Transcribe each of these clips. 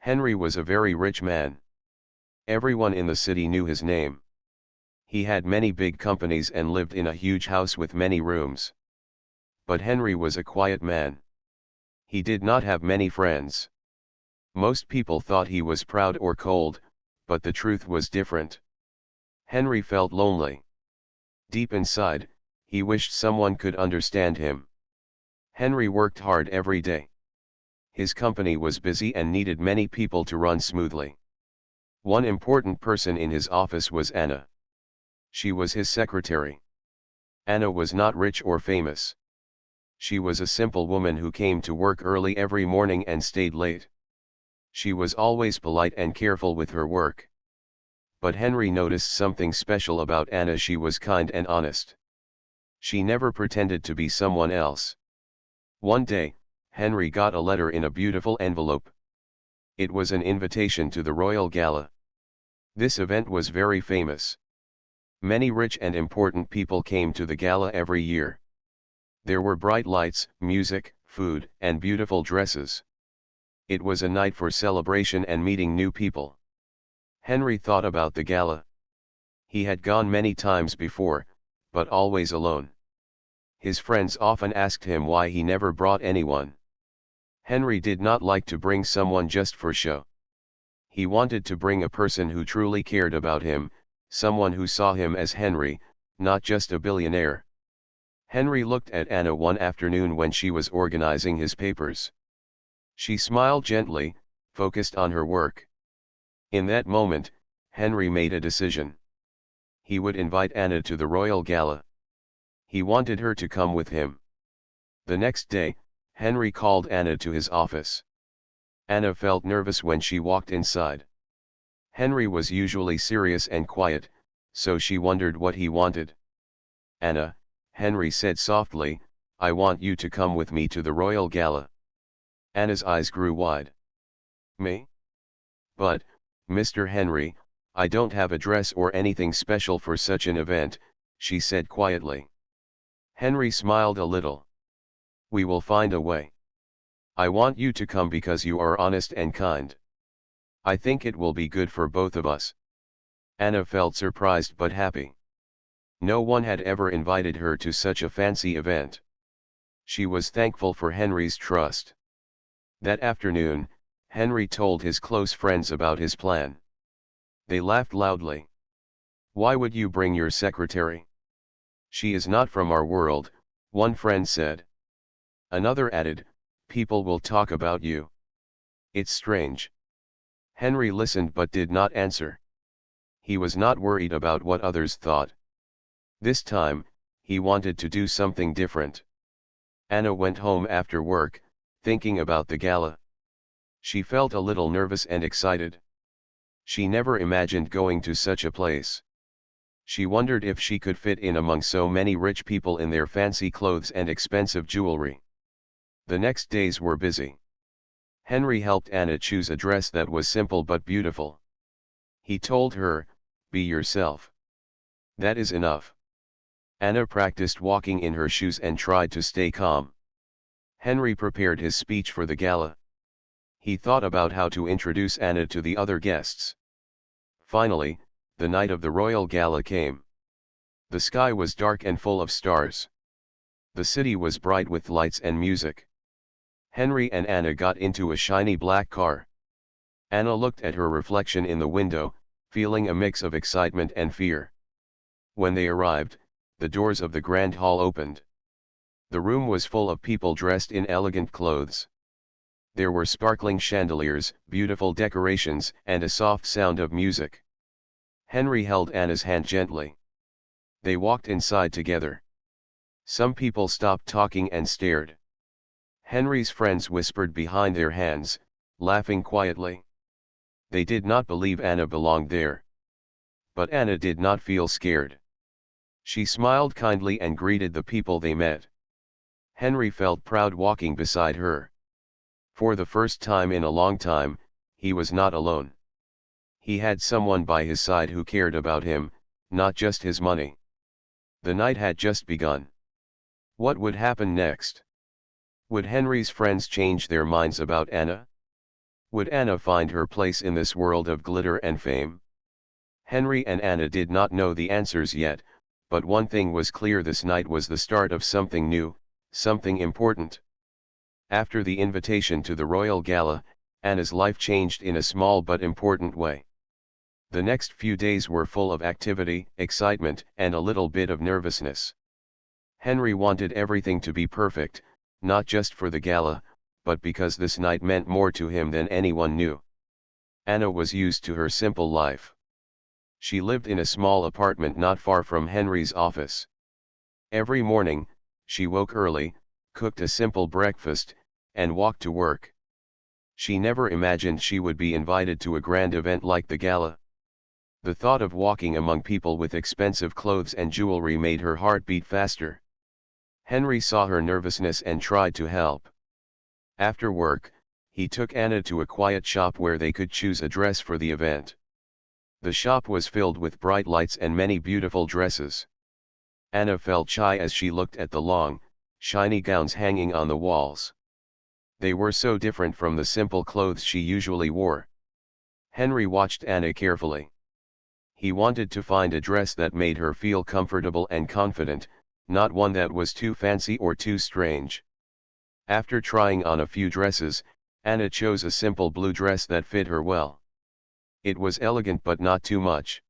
Henry was a very rich man. Everyone in the city knew his name. He had many big companies and lived in a huge house with many rooms. But Henry was a quiet man. He did not have many friends. Most people thought he was proud or cold, but the truth was different. Henry felt lonely. Deep inside, he wished someone could understand him. Henry worked hard every day. His company was busy and needed many people to run smoothly. One important person in his office was Anna. She was his secretary. Anna was not rich or famous. She was a simple woman who came to work early every morning and stayed late. She was always polite and careful with her work. But Henry noticed something special about Anna. She was kind and honest. She never pretended to be someone else. One day, Henry got a letter in a beautiful envelope. It was an invitation to the Royal Gala. This event was very famous. Many rich and important people came to the gala every year. There were bright lights, music, food, and beautiful dresses. It was a night for celebration and meeting new people. Henry thought about the gala. He had gone many times before, but always alone. His friends often asked him why he never brought anyone. Henry did not like to bring someone just for show. He wanted to bring a person who truly cared about him, someone who saw him as Henry, not just a billionaire. Henry looked at Anna one afternoon when she was organizing his papers. She smiled gently, focused on her work. In that moment, Henry made a decision. He would invite Anna to the Royal Gala. He wanted her to come with him. The next day, Henry called Anna to his office. Anna felt nervous when she walked inside. Henry was usually serious and quiet, so she wondered what he wanted. "Anna," Henry said softly, "I want you to come with me to the Royal Gala." Anna's eyes grew wide. "Me? But, Mr. Henry, I don't have a dress or anything special for such an event," she said quietly. Henry smiled a little. "We will find a way. I want you to come because you are honest and kind. I think it will be good for both of us." Anna felt surprised but happy. No one had ever invited her to such a fancy event. She was thankful for Henry's trust. That afternoon, Henry told his close friends about his plan. They laughed loudly. "Why would you bring your secretary? She is not from our world," one friend said. Another added, "People will talk about you. It's strange." Henry listened but did not answer. He was not worried about what others thought. This time, he wanted to do something different. Anna went home after work, thinking about the gala. She felt a little nervous and excited. She never imagined going to such a place. She wondered if she could fit in among so many rich people in their fancy clothes and expensive jewelry. The next days were busy. Henry helped Anna choose a dress that was simple but beautiful. He told her, "Be yourself. That is enough." Anna practiced walking in her shoes and tried to stay calm. Henry prepared his speech for the gala. He thought about how to introduce Anna to the other guests. Finally, the night of the Royal Gala came. The sky was dark and full of stars. The city was bright with lights and music. Henry and Anna got into a shiny black car. Anna looked at her reflection in the window, feeling a mix of excitement and fear. When they arrived, the doors of the grand hall opened. The room was full of people dressed in elegant clothes. There were sparkling chandeliers, beautiful decorations, and a soft sound of music. Henry held Anna's hand gently. They walked inside together. Some people stopped talking and stared. Henry's friends whispered behind their hands, laughing quietly. They did not believe Anna belonged there. But Anna did not feel scared. She smiled kindly and greeted the people they met. Henry felt proud walking beside her. For the first time in a long time, he was not alone. He had someone by his side who cared about him, not just his money. The night had just begun. What would happen next? Would Henry's friends change their minds about Anna? Would Anna find her place in this world of glitter and fame? Henry and Anna did not know the answers yet, but one thing was clear: this night was the start of something new, something important. After the invitation to the royal gala, Anna's life changed in a small but important way. The next few days were full of activity, excitement, and a little bit of nervousness. Henry wanted everything to be perfect, not just for the gala, but because this night meant more to him than anyone knew. Anna was used to her simple life. She lived in a small apartment not far from Henry's office. Every morning, she woke early, cooked a simple breakfast, and walked to work. She never imagined she would be invited to a grand event like the gala. The thought of walking among people with expensive clothes and jewelry made her heart beat faster. Henry saw her nervousness and tried to help. After work, he took Anna to a quiet shop where they could choose a dress for the event. The shop was filled with bright lights and many beautiful dresses. Anna felt shy as she looked at the long, shiny gowns hanging on the walls. They were so different from the simple clothes she usually wore. Henry watched Anna carefully. He wanted to find a dress that made her feel comfortable and confident, not one that was too fancy or too strange. After trying on a few dresses, Anna chose a simple blue dress that fit her well. It was elegant but not too much.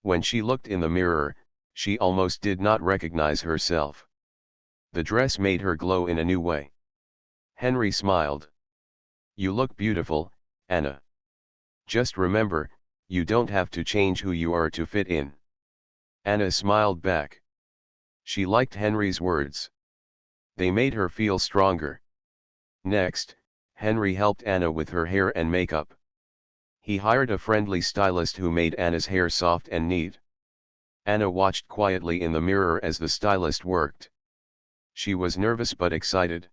When she looked in the mirror, she almost did not recognize herself. The dress made her glow in a new way. Henry smiled. "You look beautiful, Anna. Just remember, you don't have to change who you are to fit in." Anna smiled back. She liked Henry's words. They made her feel stronger. Next, Henry helped Anna with her hair and makeup. He hired a friendly stylist who made Anna's hair soft and neat. Anna watched quietly in the mirror as the stylist worked. She was nervous but excited.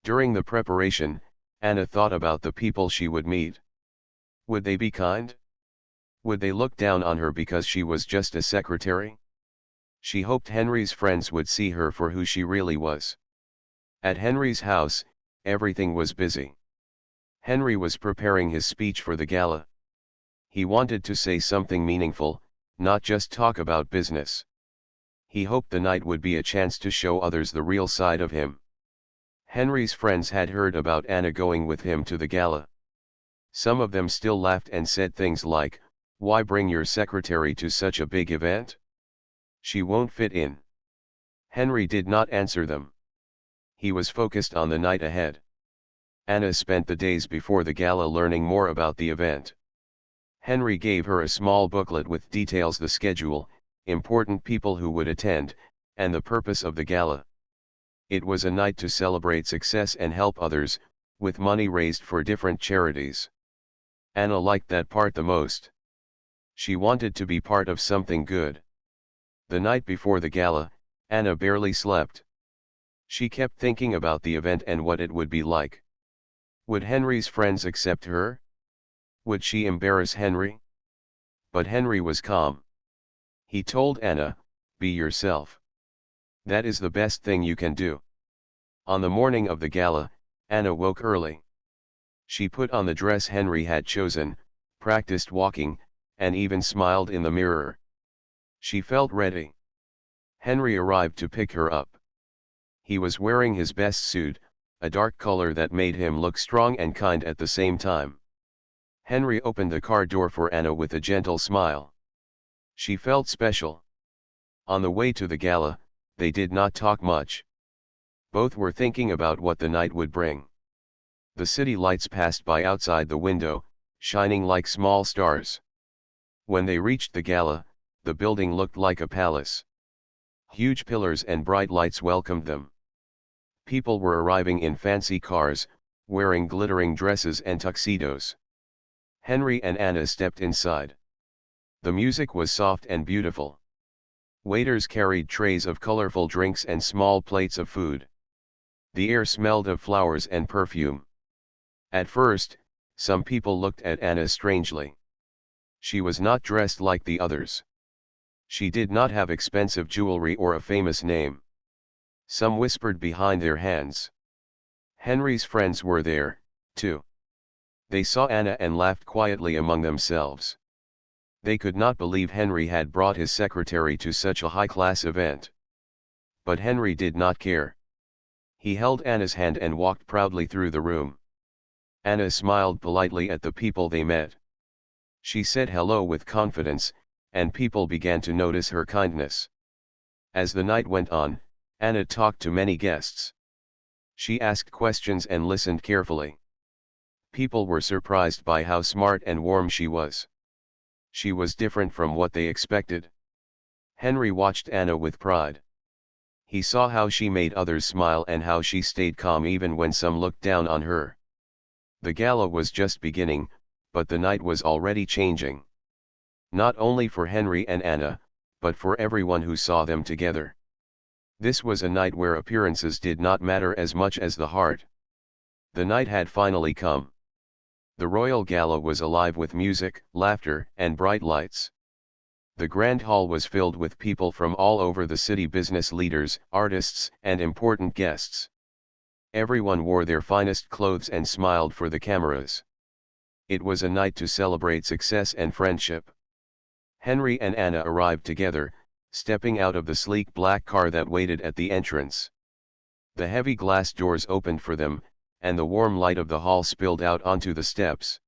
During the preparation, Anna thought about the people she would meet. Would they be kind? Would they look down on her because she was just a secretary? She hoped Henry's friends would see her for who she really was. At Henry's house, everything was busy. Henry was preparing his speech for the gala. He wanted to say something meaningful, not just talk about business. He hoped the night would be a chance to show others the real side of him. Henry's friends had heard about Anna going with him to the gala. Some of them still laughed and said things like, "Why bring your secretary to such a big event? She won't fit in." Henry did not answer them. He was focused on the night ahead. Anna spent the days before the gala learning more about the event. Henry gave her a small booklet with details: the schedule, important people who would attend, and the purpose of the gala. It was a night to celebrate success and help others, with money raised for different charities. Anna liked that part the most. She wanted to be part of something good. The night before the gala, Anna barely slept. She kept thinking about the event and what it would be like. Would Henry's friends accept her? Would she embarrass Henry? But Henry was calm. He told Anna, "Be yourself. That is the best thing you can do." On the morning of the gala, Anna woke early. She put on the dress Henry had chosen, practiced walking, and even smiled in the mirror. She felt ready. Henry arrived to pick her up. He was wearing his best suit, a dark color that made him look strong and kind at the same time. Henry opened the car door for Anna with a gentle smile. She felt special. On the way to the gala, they did not talk much. Both were thinking about what the night would bring. The city lights passed by outside the window, shining like small stars. When they reached the gala, the building looked like a palace. Huge pillars and bright lights welcomed them. People were arriving in fancy cars, wearing glittering dresses and tuxedos. Henry and Anna stepped inside. The music was soft and beautiful. Waiters carried trays of colorful drinks and small plates of food. The air smelled of flowers and perfume. At first, some people looked at Anna strangely. She was not dressed like the others. She did not have expensive jewelry or a famous name. Some whispered behind their hands. Henry's friends were there, too. They saw Anna and laughed quietly among themselves. They could not believe Henry had brought his secretary to such a high-class event. But Henry did not care. He held Anna's hand and walked proudly through the room. Anna smiled politely at the people they met. She said hello with confidence, and people began to notice her kindness. As the night went on, Anna talked to many guests. She asked questions and listened carefully. People were surprised by how smart and warm she was. She was different from what they expected. Henry watched Anna with pride. He saw how she made others smile and how she stayed calm even when some looked down on her. The gala was just beginning, but the night was already changing. Not only for Henry and Anna, but for everyone who saw them together. This was a night where appearances did not matter as much as the heart. The night had finally come. The royal gala was alive with music, laughter, and bright lights. The grand hall was filled with people from all over the city, business leaders, artists, and important guests. Everyone wore their finest clothes and smiled for the cameras. It was a night to celebrate success and friendship. Henry and Anna arrived together, stepping out of the sleek black car that waited at the entrance. The heavy glass doors opened for them, and the warm light of the hall spilled out onto the steps.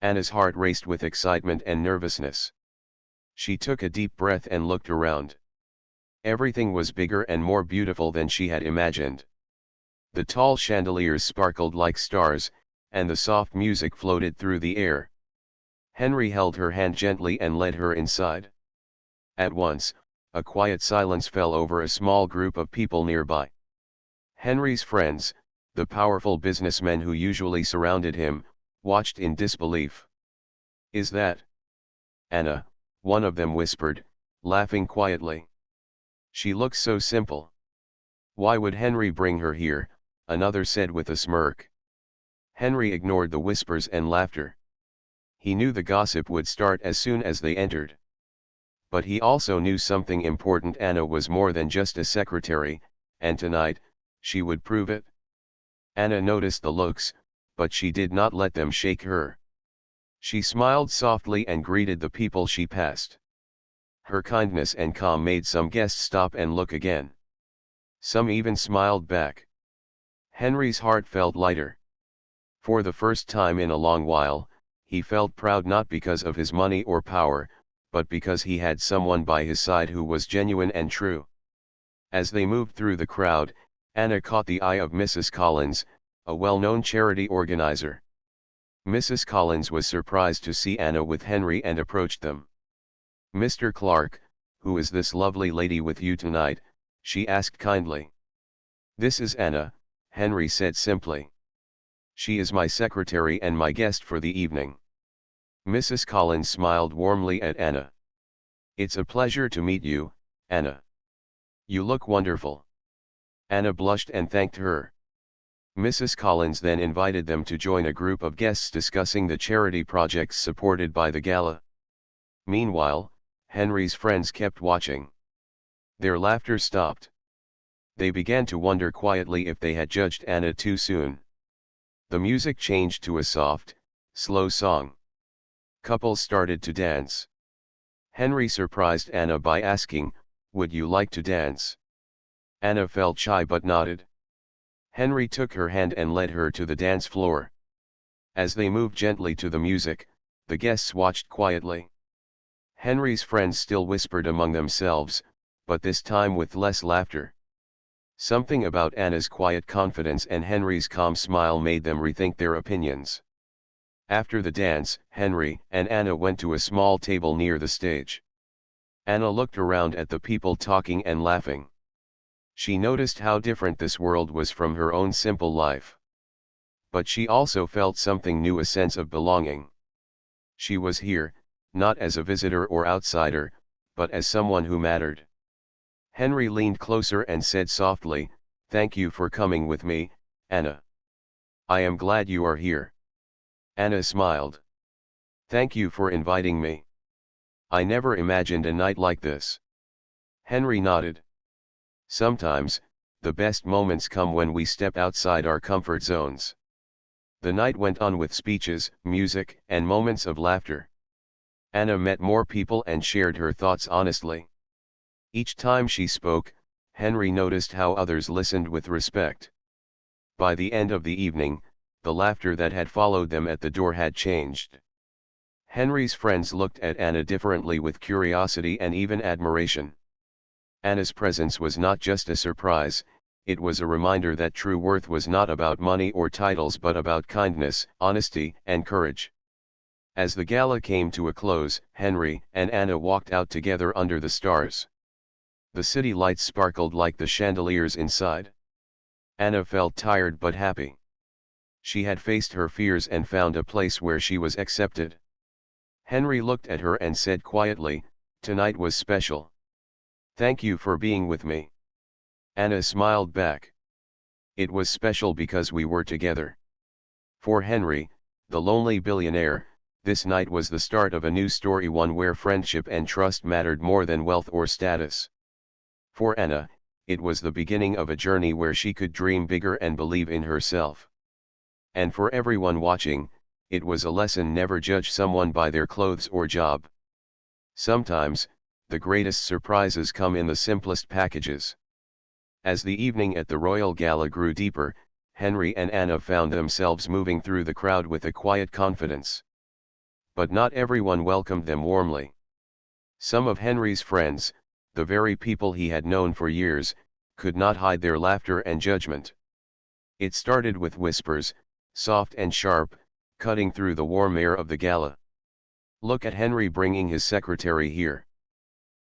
Anna's heart raced with excitement and nervousness. She took a deep breath and looked around. Everything was bigger and more beautiful than she had imagined. The tall chandeliers sparkled like stars, and the soft music floated through the air. Henry held her hand gently and led her inside. At once, a quiet silence fell over a small group of people nearby. Henry's friends, the powerful businessmen who usually surrounded him, watched in disbelief. "Is that Anna?" one of them whispered, laughing quietly. "She looks so simple." "Why would Henry bring her here?" another said with a smirk. Henry ignored the whispers and laughter. He knew the gossip would start as soon as they entered. But he also knew something important. Anna was more than just a secretary, and tonight, she would prove it. Anna noticed the looks, but she did not let them shake her. She smiled softly and greeted the people she passed. Her kindness and calm made some guests stop and look again. Some even smiled back. Henry's heart felt lighter. For the first time in a long while, he felt proud, not because of his money or power, but because he had someone by his side who was genuine and true. As they moved through the crowd, Anna caught the eye of Mrs. Collins, a well-known charity organizer. Mrs. Collins was surprised to see Anna with Henry and approached them. "Mr. Clark, who is this lovely lady with you tonight?" she asked kindly. "This is Anna," Henry said simply. "She is my secretary and my guest for the evening." Mrs. Collins smiled warmly at Anna. "It's a pleasure to meet you, Anna. You look wonderful." Anna blushed and thanked her. Mrs. Collins then invited them to join a group of guests discussing the charity projects supported by the gala. Meanwhile, Henry's friends kept watching. Their laughter stopped. They began to wonder quietly if they had judged Anna too soon. The music changed to a soft, slow song. Couples started to dance. Henry surprised Anna by asking, "Would you like to dance?" Anna felt shy but nodded. Henry took her hand and led her to the dance floor. As they moved gently to the music, the guests watched quietly. Henry's friends still whispered among themselves, but this time with less laughter. Something about Anna's quiet confidence and Henry's calm smile made them rethink their opinions. After the dance, Henry and Anna went to a small table near the stage. Anna looked around at the people talking and laughing. She noticed how different this world was from her own simple life. But she also felt something new, a sense of belonging. She was here, not as a visitor or outsider, but as someone who mattered. Henry leaned closer and said softly, "Thank you for coming with me, Anna. I am glad you are here." Anna smiled. "Thank you for inviting me. I never imagined a night like this." Henry nodded. "Sometimes, the best moments come when we step outside our comfort zones." The night went on with speeches, music, and moments of laughter. Anna met more people and shared her thoughts honestly. Each time she spoke, Henry noticed how others listened with respect. By the end of the evening, the laughter that had followed them at the door had changed. Henry's friends looked at Anna differently with curiosity and even admiration. Anna's presence was not just a surprise, it was a reminder that true worth was not about money or titles but about kindness, honesty, and courage. As the gala came to a close, Henry and Anna walked out together under the stars. The city lights sparkled like the chandeliers inside. Anna felt tired but happy. She had faced her fears and found a place where she was accepted. Henry looked at her and said quietly, "Tonight was special. Thank you for being with me." Anna smiled back. "It was special because we were together." For Henry, the lonely billionaire, this night was the start of a new story, one where friendship and trust mattered more than wealth or status. For Anna, it was the beginning of a journey where she could dream bigger and believe in herself. And for everyone watching, it was a lesson: never judge someone by their clothes or job. Sometimes, the greatest surprises come in the simplest packages. As the evening at the Royal Gala grew deeper, Henry and Anna found themselves moving through the crowd with a quiet confidence. But not everyone welcomed them warmly. Some of Henry's friends, the very people he had known for years, could not hide their laughter and judgment. It started with whispers, soft and sharp, cutting through the warm air of the gala. "Look at Henry bringing his secretary here.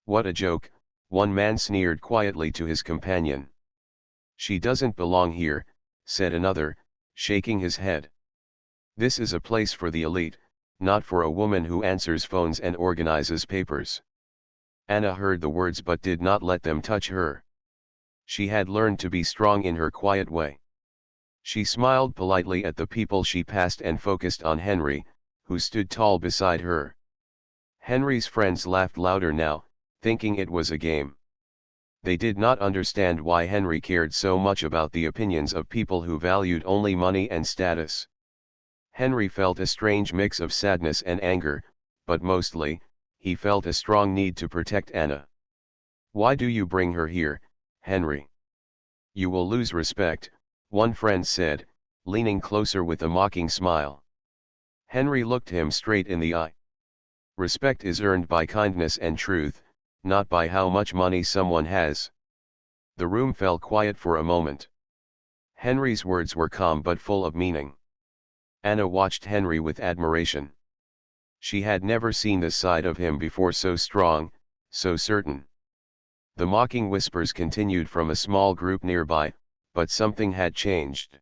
What a joke," one man sneered quietly to his companion. "She doesn't belong here," said another, shaking his head. "This is a place for the elite, not for a woman who answers phones and organizes papers." Anna heard the words but did not let them touch her. She had learned to be strong in her quiet way. She smiled politely at the people she passed and focused on Henry, who stood tall beside her. Henry's friends laughed louder now, thinking it was a game. They did not understand why Henry cared so much about the opinions of people who valued only money and status. Henry felt a strange mix of sadness and anger, but mostly, he felt a strong need to protect Anna. "Why do you bring her here, Henry? You will lose respect," one friend said, leaning closer with a mocking smile. Henry looked him straight in the eye. "Respect is earned by kindness and truth, not by how much money someone has." The room fell quiet for a moment. Henry's words were calm but full of meaning. Anna watched Henry with admiration. She had never seen this side of him before, so strong, so certain. The mocking whispers continued from a small group nearby, but something had changed.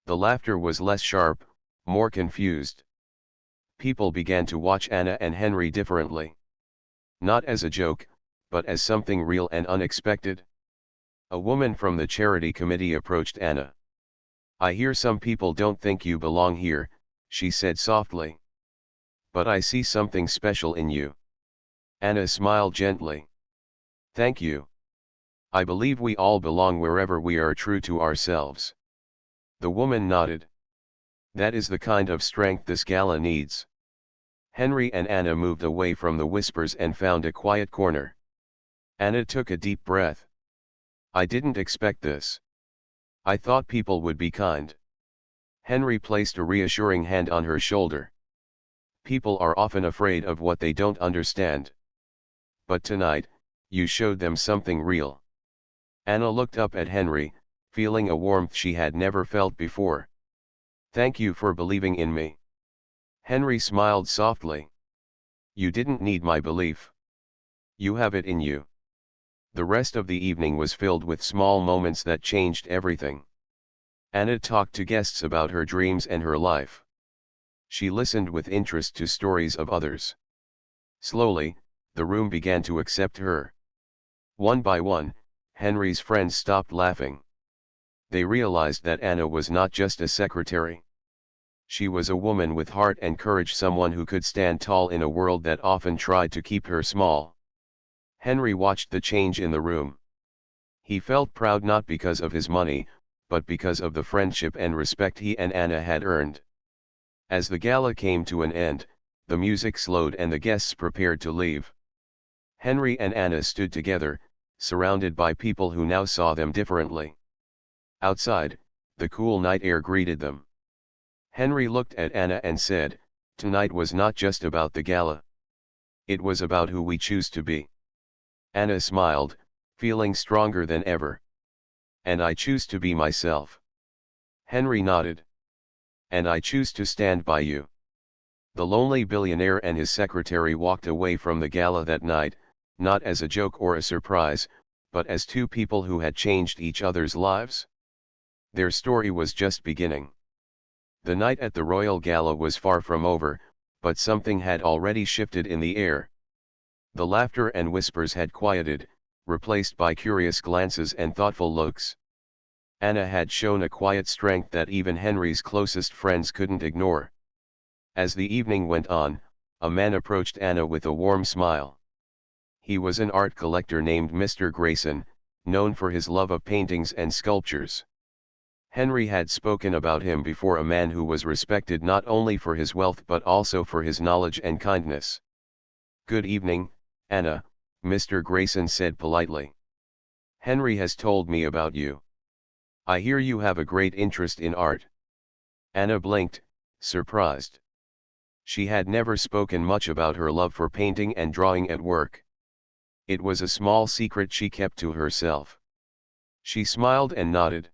The laughter was less sharp, more confused. People began to watch Anna and Henry differently. Not as a joke, but as something real and unexpected. A woman from the charity committee approached Anna. "I hear some people don't think you belong here," she said softly. "But I see something special in you." Anna smiled gently. "Thank you. I believe we all belong wherever we are true to ourselves." The woman nodded. "That is the kind of strength this gala needs." Henry and Anna moved away from the whispers and found a quiet corner. Anna took a deep breath. "I didn't expect this. I thought people would be kind." Henry placed a reassuring hand on her shoulder. "People are often afraid of what they don't understand. But tonight, you showed them something real." Anna looked up at Henry, feeling a warmth she had never felt before. "Thank you for believing in me." Henry smiled softly. "You didn't need my belief. You have it in you." The rest of the evening was filled with small moments that changed everything. Anna talked to guests about her dreams and her life. She listened with interest to stories of others. Slowly, the room began to accept her. One by one, Henry's friends stopped laughing. They realized that Anna was not just a secretary. She was a woman with heart and courage, someone who could stand tall in a world that often tried to keep her small. Henry watched the change in the room. He felt proud not because of his money, but because of the friendship and respect he and Anna had earned. As the gala came to an end, the music slowed and the guests prepared to leave. Henry and Anna stood together, surrounded by people who now saw them differently. Outside, the cool night air greeted them. Henry looked at Anna and said, "Tonight was not just about the gala. It was about who we choose to be." Anna smiled, feeling stronger than ever. "And I choose to be myself." Henry nodded. "And I choose to stand by you." The lonely billionaire and his secretary walked away from the gala that night, not as a joke or a surprise, but as two people who had changed each other's lives. Their story was just beginning. The night at the Royal Gala was far from over, but something had already shifted in the air. The laughter and whispers had quieted, replaced by curious glances and thoughtful looks. Anna had shown a quiet strength that even Henry's closest friends couldn't ignore. As the evening went on, a man approached Anna with a warm smile. He was an art collector named Mr. Grayson, known for his love of paintings and sculptures. Henry had spoken about him before, a man who was respected not only for his wealth but also for his knowledge and kindness. "Good evening, Anna," Mr. Grayson said politely. "Henry has told me about you. I hear you have a great interest in art." Anna blinked, surprised. She had never spoken much about her love for painting and drawing at work. It was a small secret she kept to herself. She smiled and nodded.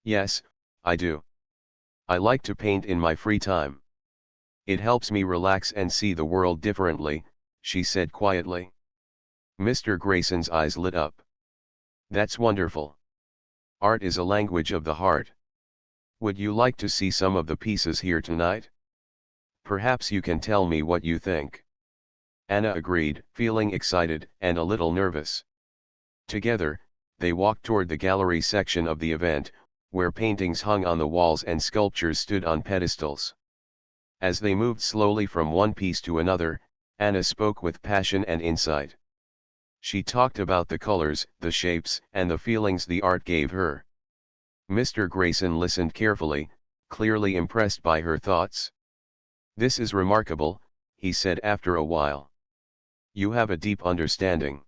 "Yes, I do. I like to paint in my free time. It helps me relax and see the world differently," she said quietly. Mr. Grayson's eyes lit up. "That's wonderful. Art is a language of the heart. Would you like to see some of the pieces here tonight? Perhaps you can tell me what you think." Anna agreed, feeling excited and a little nervous. Together, they walked toward the gallery section of the event, where paintings hung on the walls and sculptures stood on pedestals. As they moved slowly from one piece to another, Anna spoke with passion and insight. She talked about the colors, the shapes, and the feelings the art gave her. Mr. Grayson listened carefully, clearly impressed by her thoughts. "This is remarkable," he said after a while. "You have a deep understanding.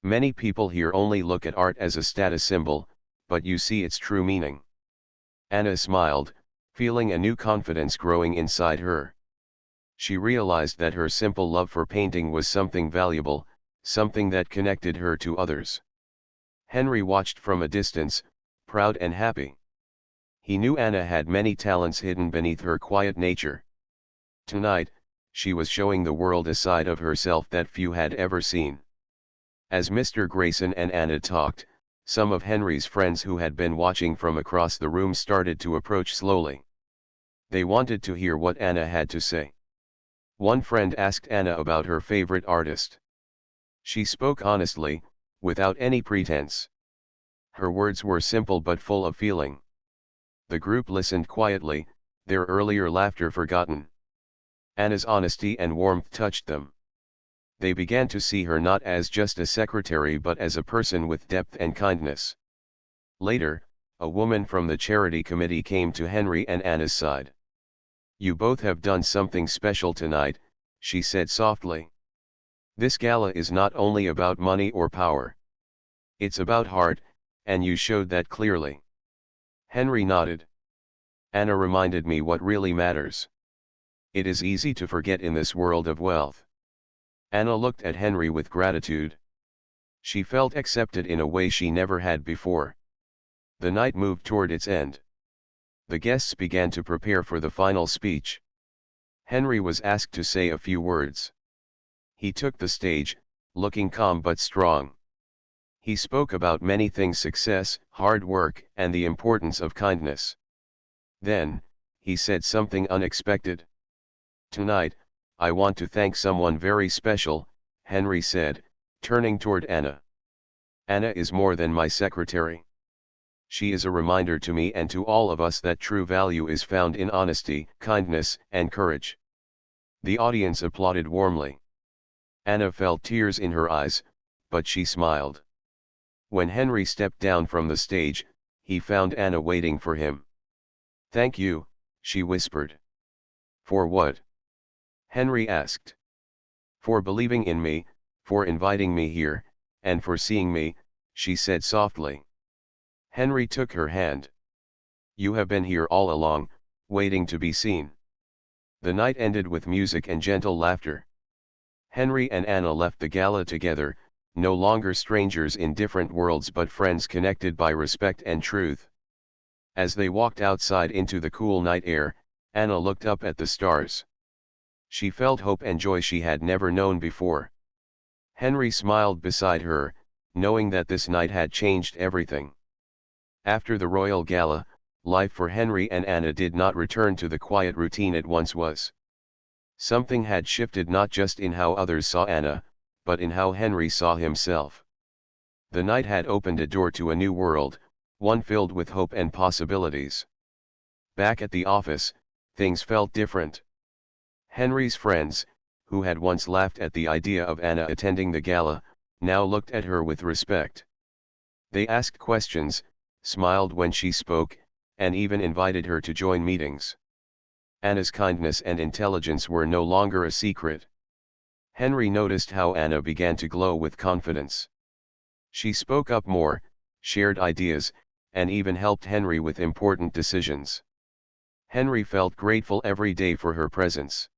Many people here only look at art as a status symbol, but you see its true meaning." Anna smiled, feeling a new confidence growing inside her. She realized that her simple love for painting was something valuable, something that connected her to others. Henry watched from a distance, proud and happy. He knew Anna had many talents hidden beneath her quiet nature. Tonight, she was showing the world a side of herself that few had ever seen. As Mr. Grayson and Anna talked, some of Henry's friends who had been watching from across the room started to approach slowly. They wanted to hear what Anna had to say. One friend asked Anna about her favorite artist. She spoke honestly, without any pretense. Her words were simple but full of feeling. The group listened quietly, their earlier laughter forgotten. Anna's honesty and warmth touched them. They began to see her not as just a secretary but as a person with depth and kindness. Later, a woman from the charity committee came to Henry and Anna's side. "You both have done something special tonight," she said softly. "This gala is not only about money or power. It's about heart, and you showed that clearly." Henry nodded. "Anna reminded me what really matters. It is easy to forget in this world of wealth." Anna looked at Henry with gratitude. She felt accepted in a way she never had before. The night moved toward its end. The guests began to prepare for the final speech. Henry was asked to say a few words. He took the stage, looking calm but strong. He spoke about many things: success, hard work, and the importance of kindness. Then, he said something unexpected. "Tonight, I want to thank someone very special," Henry said, turning toward Anna. "Anna is more than my secretary. She is a reminder to me and to all of us that true value is found in honesty, kindness, and courage." The audience applauded warmly. Anna felt tears in her eyes, but she smiled. When Henry stepped down from the stage, he found Anna waiting for him. "Thank you," she whispered. "For what?" Henry asked. "For believing in me, for inviting me here, and for seeing me," she said softly. Henry took her hand. "You have been here all along, waiting to be seen." The night ended with music and gentle laughter. Henry and Anna left the gala together, no longer strangers in different worlds but friends connected by respect and truth. As they walked outside into the cool night air, Anna looked up at the stars. She felt hope and joy she had never known before. Henry smiled beside her, knowing that this night had changed everything. After the royal gala, life for Henry and Anna did not return to the quiet routine it once was. Something had shifted not just in how others saw Anna, but in how Henry saw himself. The night had opened a door to a new world, one filled with hope and possibilities. Back at the office, things felt different. Henry's friends, who had once laughed at the idea of Anna attending the gala, now looked at her with respect. They asked questions, smiled when she spoke, and even invited her to join meetings. Anna's kindness and intelligence were no longer a secret. Henry noticed how Anna began to glow with confidence. She spoke up more, shared ideas, and even helped Henry with important decisions. Henry felt grateful every day for her presence.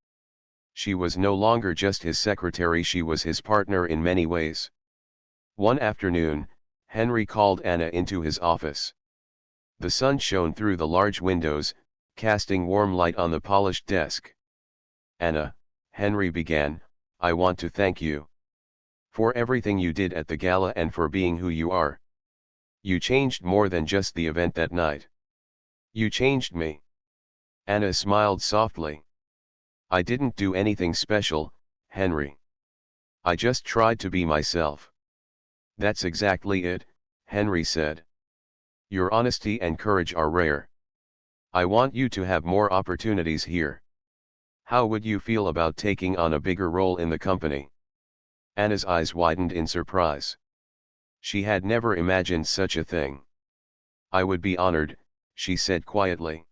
She was no longer just his secretary, she was his partner in many ways. One afternoon, Henry called Anna into his office. The sun shone through the large windows, casting warm light on the polished desk. "Anna," Henry began, "I want to thank you for everything you did at the gala and for being who you are. You changed more than just the event that night. You changed me." Anna smiled softly. "I didn't do anything special, Henry. I just tried to be myself." "That's exactly it," Henry said. "Your honesty and courage are rare. I want you to have more opportunities here. How would you feel about taking on a bigger role in the company?" Anna's eyes widened in surprise. She had never imagined such a thing. "I would be honored," she said quietly.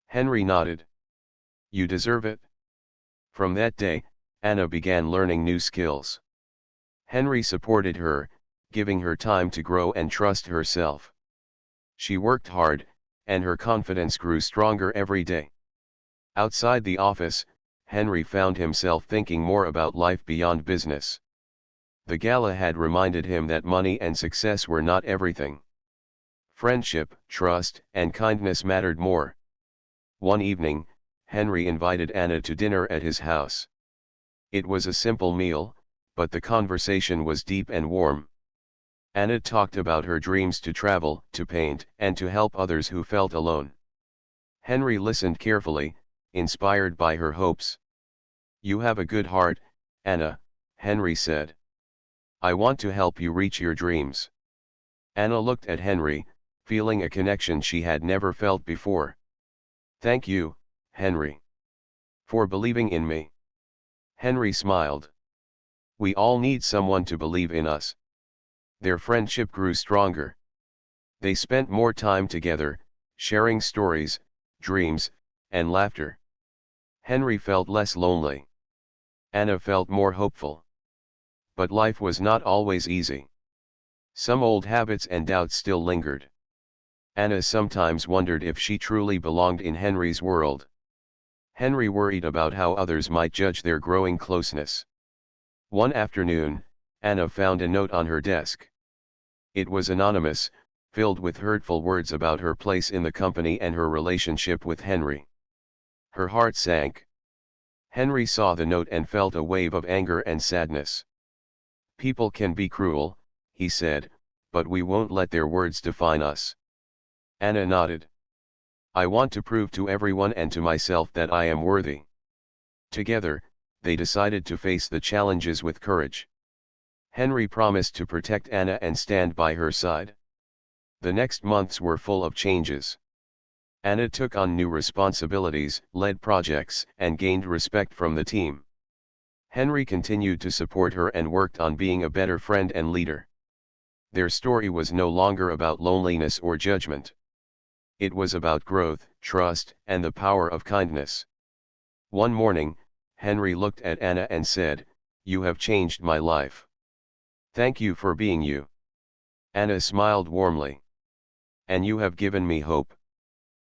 Henry nodded. "You deserve it." From that day, Anna began learning new skills. Henry supported her, giving her time to grow and trust herself. She worked hard, and her confidence grew stronger every day. Outside the office, Henry found himself thinking more about life beyond business. The gala had reminded him that money and success were not everything. Friendship, trust, and kindness mattered more. One evening, Henry invited Anna to dinner at his house. It was a simple meal, but the conversation was deep and warm. Anna talked about her dreams to travel, to paint, and to help others who felt alone. Henry listened carefully, inspired by her hopes. "You have a good heart, Anna," Henry said. "I want to help you reach your dreams." Anna looked at Henry, feeling a connection she had never felt before. "Thank you, Henry, for believing in me." Henry smiled. "We all need someone to believe in us." Their friendship grew stronger. They spent more time together, sharing stories, dreams, and laughter. Henry felt less lonely. Anna felt more hopeful. But life was not always easy. Some old habits and doubts still lingered. Anna sometimes wondered if she truly belonged in Henry's world. Henry worried about how others might judge their growing closeness. One afternoon, Anna found a note on her desk. It was anonymous, filled with hurtful words about her place in the company and her relationship with Henry. Her heart sank. Henry saw the note and felt a wave of anger and sadness. "People can be cruel," he said, "but we won't let their words define us." Anna nodded. "I want to prove to everyone and to myself that I am worthy." Together, they decided to face the challenges with courage. Henry promised to protect Anna and stand by her side. The next months were full of changes. Anna took on new responsibilities, led projects, and gained respect from the team. Henry continued to support her and worked on being a better friend and leader. Their story was no longer about loneliness or judgment. It was about growth, trust, and the power of kindness. One morning, Henry looked at Anna and said, "You have changed my life. Thank you for being you." Anna smiled warmly. "And you have given me hope."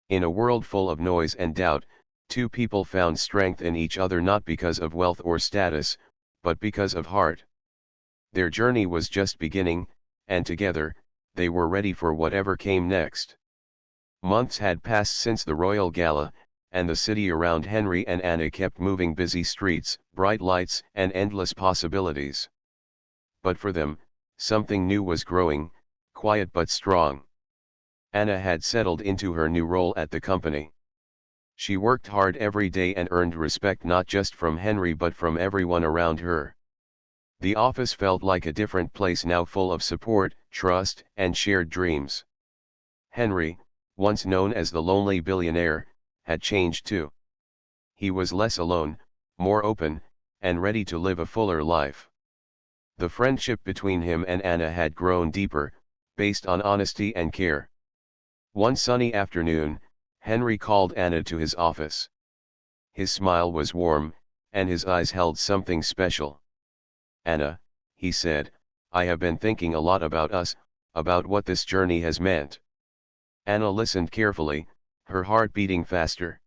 In a world full of noise and doubt, two people found strength in each other not because of wealth or status, but because of heart. Their journey was just beginning, and together, they were ready for whatever came next. Months had passed since the royal gala, and the city around Henry and Anna kept moving: busy streets, bright lights, and endless possibilities. But for them, something new was growing, quiet but strong. Anna had settled into her new role at the company. She worked hard every day and earned respect not just from Henry but from everyone around her. The office felt like a different place now, full of support, trust, and shared dreams. Henry, once known as the lonely billionaire, had changed too. He was less alone, more open, and ready to live a fuller life. The friendship between him and Anna had grown deeper, based on honesty and care. One sunny afternoon, Henry called Anna to his office. His smile was warm, and his eyes held something special. "Anna," he said, "I have been thinking a lot about us, about what this journey has meant." Anna listened carefully, her heart beating faster.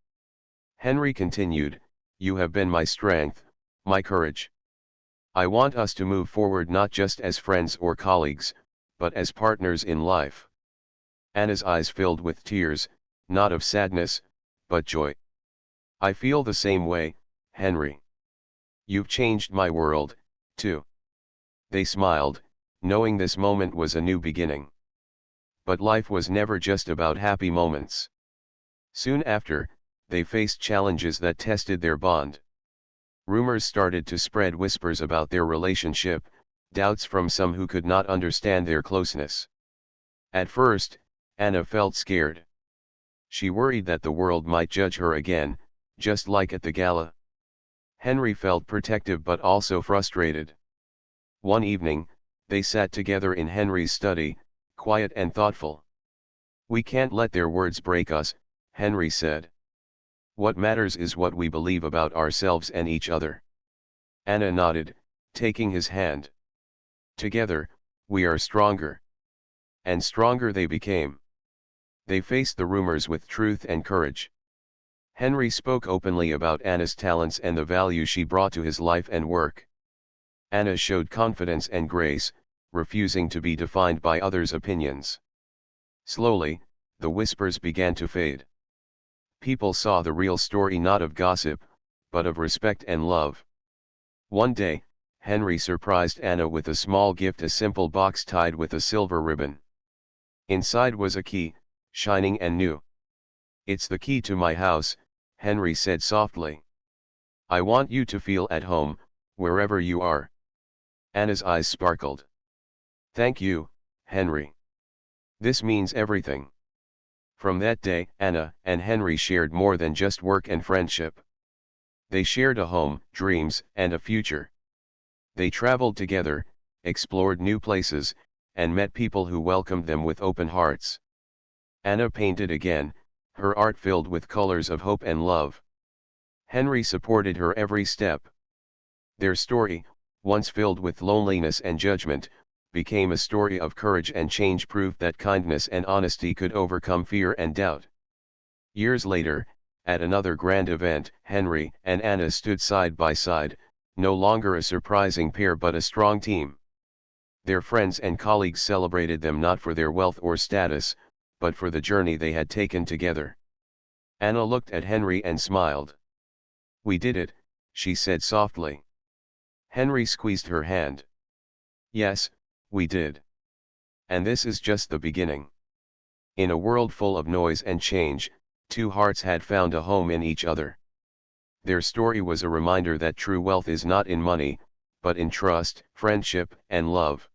Henry continued, "You have been my strength, my courage. I want us to move forward not just as friends or colleagues, but as partners in life." Anna's eyes filled with tears, not of sadness, but joy. "I feel the same way, Henry. You've changed my world, too." They smiled, knowing this moment was a new beginning. But life was never just about happy moments. Soon after, they faced challenges that tested their bond. Rumors started to spread, whispers about their relationship, doubts from some who could not understand their closeness. At first, Anna felt scared. She worried that the world might judge her again, just like at the gala. Henry felt protective but also frustrated. One evening, they sat together in Henry's study, quiet and thoughtful. "We can't let their words break us," Henry said. "What matters is what we believe about ourselves and each other." Anna nodded, taking his hand. "Together, we are stronger." And stronger they became. They faced the rumors with truth and courage. Henry spoke openly about Anna's talents and the value she brought to his life and work. Anna showed confidence and grace, refusing to be defined by others' opinions. Slowly, the whispers began to fade. People saw the real story, not of gossip, but of respect and love. One day, Henry surprised Anna with a small gift, a simple box tied with a silver ribbon. Inside was a key, shining and new. "It's the key to my house," Henry said softly. "I want you to feel at home, wherever you are." Anna's eyes sparkled. "Thank you, Henry. This means everything." From that day, Anna and Henry shared more than just work and friendship. They shared a home, dreams, and a future. They traveled together, explored new places, and met people who welcomed them with open hearts. Anna painted again, her art filled with colors of hope and love. Henry supported her every step. Their story, once filled with loneliness and judgment, became a story of courage and change, proof that kindness and honesty could overcome fear and doubt. Years later, at another grand event, Henry and Anna stood side by side, no longer a surprising pair but a strong team. Their friends and colleagues celebrated them not for their wealth or status, but for the journey they had taken together. Anna looked at Henry and smiled. "We did it," she said softly. Henry squeezed her hand. "Yes, we did. And this is just the beginning." In a world full of noise and change, two hearts had found a home in each other. Their story was a reminder that true wealth is not in money, but in trust, friendship, and love.